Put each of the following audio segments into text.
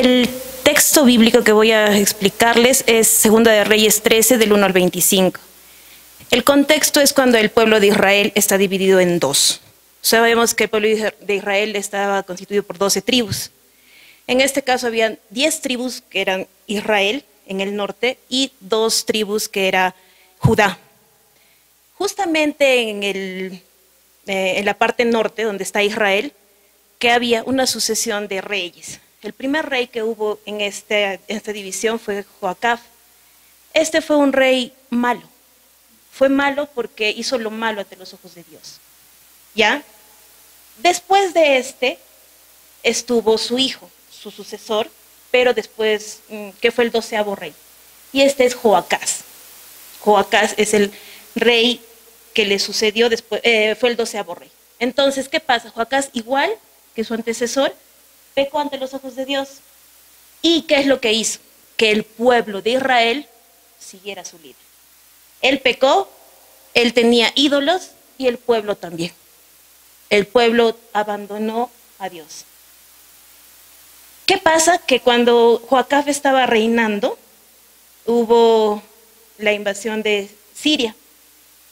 El texto bíblico que voy a explicarles es Segunda de Reyes 13, del 1 al 25. El contexto es cuando el pueblo de Israel está dividido en dos. Sabemos que el pueblo de Israel estaba constituido por 12 tribus. En este caso habían 10 tribus que eran Israel en el norte y 2 tribus que era Judá. Justamente en la parte norte, donde está Israel, que había una sucesión de reyes. El primer rey que hubo en esta división fue Joacab. Este fue un rey malo. Fue malo porque hizo lo malo ante los ojos de Dios. ¿Ya? Después de este estuvo su hijo, su sucesor, pero después, que fue el 12º rey. Y este es Joacás. Joacás es el rey que le sucedió después, fue el 12º rey. Entonces, ¿qué pasa? Joacás, igual que su antecesor, pecó ante los ojos de Dios. ¿Y qué es lo que hizo? Que el pueblo de Israel siguiera a su líder. Él pecó, él tenía ídolos y el pueblo también. El pueblo abandonó a Dios. ¿Qué pasa? Que cuando Joacab estaba reinando, hubo la invasión de Siria.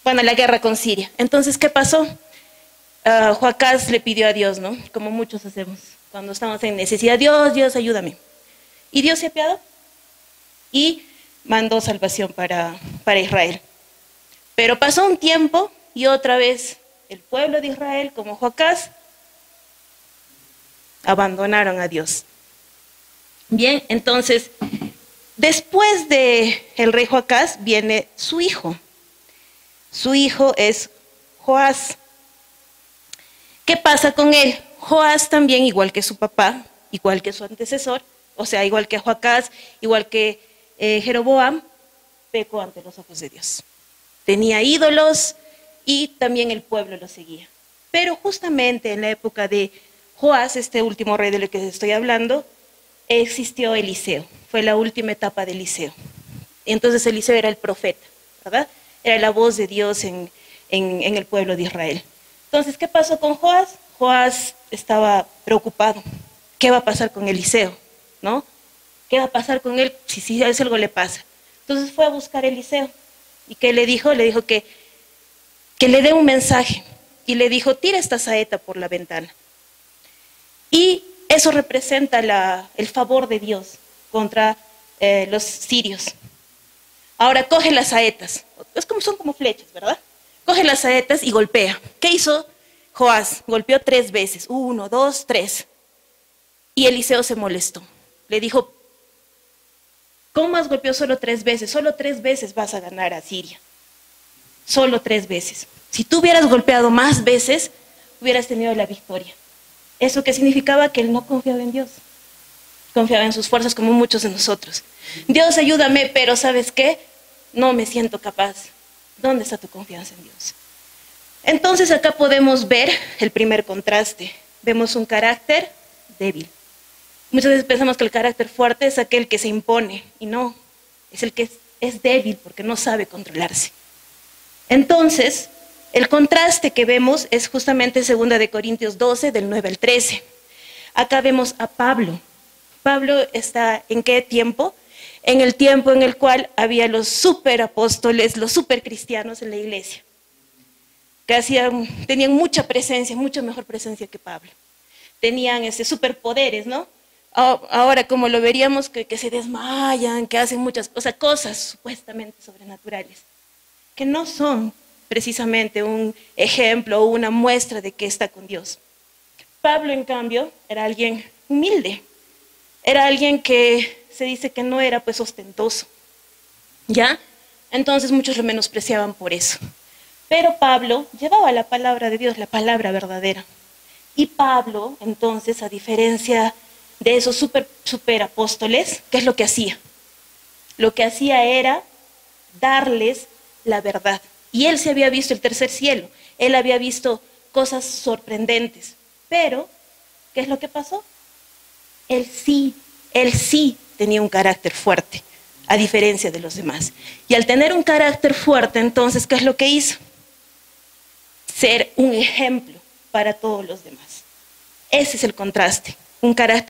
Bueno, la guerra con Siria. Entonces, ¿qué pasó? Joacás le pidió a Dios, ¿no? Como muchos hacemos, cuando estamos en necesidad, Dios, ayúdame. Y Dios se apiadó y mandó salvación para Israel. Pero pasó un tiempo y otra vez el pueblo de Israel, como Joacás, abandonaron a Dios. Bien, entonces, después del rey Joacás viene su hijo. Su hijo es Joás. ¿Qué pasa con él? Joás también, igual que su papá, igual que su antecesor, o sea, igual que Joacás, igual que Jeroboam, pecó ante los ojos de Dios. Tenía ídolos y también el pueblo lo seguía. Pero justamente en la época de Joás, este último rey del que estoy hablando, existió Eliseo. Fue la última etapa de Eliseo. Entonces Eliseo era el profeta, ¿verdad? Era la voz de Dios en el pueblo de Israel. Entonces, ¿qué pasó con Joás? Joás estaba preocupado. ¿Qué va a pasar con Eliseo? ¿No? ¿Qué va a pasar con él si a él algo le pasa? Entonces fue a buscar a Eliseo. ¿Y qué le dijo? Le dijo que le dé un mensaje. Y le dijo, tira esta saeta por la ventana. Y eso representa el favor de Dios contra los sirios. Ahora coge las saetas. Son como flechas, ¿verdad? Coge las saetas y golpea. ¿Qué hizo Joás? Golpeó 3 veces. 1, 2, 3. Y Eliseo se molestó. Le dijo, ¿cómo has golpeado solo 3 veces? Solo 3 veces vas a ganar a Siria. Solo 3 veces. Si tú hubieras golpeado más veces, hubieras tenido la victoria. ¿Eso qué significaba? Que él no confiaba en Dios. Confiaba en sus fuerzas como muchos de nosotros. Dios, ayúdame, pero ¿sabes qué? No me siento capaz. ¿Dónde está tu confianza en Dios? Entonces acá podemos ver el primer contraste. Vemos un carácter débil. Muchas veces pensamos que el carácter fuerte es aquel que se impone, y no, es el que es débil porque no sabe controlarse. Entonces, el contraste que vemos es justamente 2 de Corintios 12, del 9 al 13. Acá vemos a Pablo. Pablo está ¿en qué tiempo? En el tiempo en el cual había los superapóstoles, los supercristianos en la iglesia, que tenían mucha presencia, mucha mejor presencia que Pablo. Tenían superpoderes, ¿no? Ahora, como lo veríamos, que se desmayan, que hacen muchas cosas supuestamente sobrenaturales, que no son precisamente un ejemplo o una muestra de que está con Dios. Pablo, en cambio, era alguien humilde, era alguien que se dice que no era pues ostentoso, ¿ya? Entonces muchos lo menospreciaban por eso. Pero Pablo llevaba la palabra de Dios, la palabra verdadera. Y Pablo, entonces, a diferencia de esos super apóstoles, ¿qué es lo que hacía? Lo que hacía era darles la verdad. Y él se había visto el tercer cielo, él había visto cosas sorprendentes. Pero, ¿qué es lo que pasó? Él sí tenía un carácter fuerte, a diferencia de los demás. Y al tener un carácter fuerte, entonces, ¿qué es lo que hizo? Ser un ejemplo para todos los demás. Ese es el contraste, un carácter